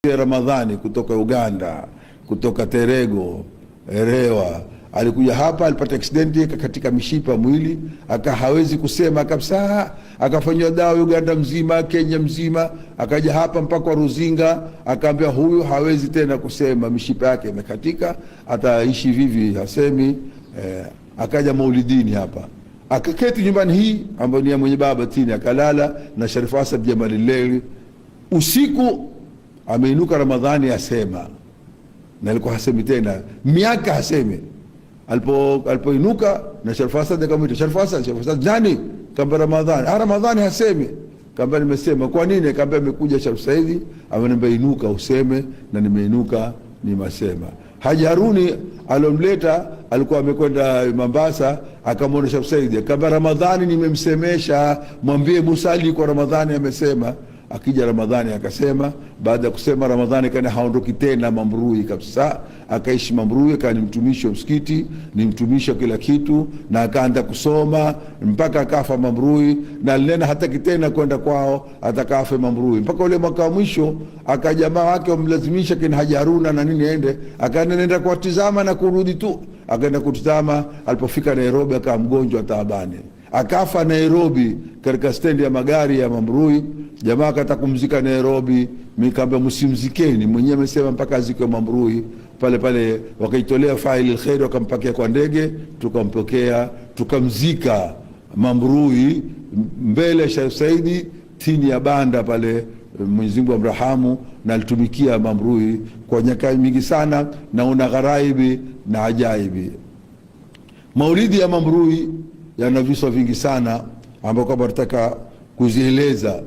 Ramadhani kutoka Uganda, kutoka Terego, Erewa, alikuja hapa, alipata accident katika mishipa mwili, hawezi kusema kabisa, akafanywa dawa Uganda mzima, Kenya mzima, akaja hapa mpaka Ruzinga, akaambia huyu hawezi tena kusema, mishipa yake imekatika, ataishi vivi hasemi. Akaja Maulidini hapa, akaketi nyumbani hii ambayo ni ya mwenye baba tini, akalala na Sharif Asad Jamalileli. Usiku ameinuka Ramadhani asema, na alikuwa hasemi tena, miaka hasemi. Alipoinuka na Sharif Asad akamwita, Sharif Asad nani? Kamba Ramadhani. Ramadhani hasemi. Kamba nimesema. Kwa nini? Kamba amekuja Sharif Saidi, ameniambia inuka useme, na nimeinuka nimesema. Haji Haruni alomleta alikuwa amekwenda Mombasa, akamwona Sharif Saidi, kamba Ramadhani nimemsemesha, mwambie Musali kwa Ramadhani amesema. Akija Ramadhani akasema, baada ya kusema Ramadhani kana haondoki tena Mambrui kabisa, akaishi Mambrui, kana ni mtumishi wa msikiti, ni mtumishi wa kila kitu, na akaanza kusoma mpaka akafa Mambrui, na alena hataki tena kwenda kwao, atakafa Mambrui. Mpaka ule mwaka wa mwisho akajamaa wake wamlazimisha kina Haji Haruna na nini ende, akaenda kuwatizama na kurudi tu. Akaenda kutizama, alipofika Nairobi akawa mgonjwa taabani, akafa Nairobi katika stendi ya magari ya Mambrui. Jamaa akataka kumzika Nairobi, nikamwambia msimzikeni, mwenyewe amesema mpaka azikwe Mambrui. Pale pale wakaitolea faili alkhair, wakampakia kwa ndege, tukampokea, tukamzika Mambrui mbele Sharif Saidi tini ya banda pale. Mwenyezi Mungu amrahamu, na alitumikia Mambrui kwa nyakati mingi sana, na una gharaibi na ajaibi. Maulidi ya Mambrui yana visa vingi sana ambao kama nataka kuzieleza.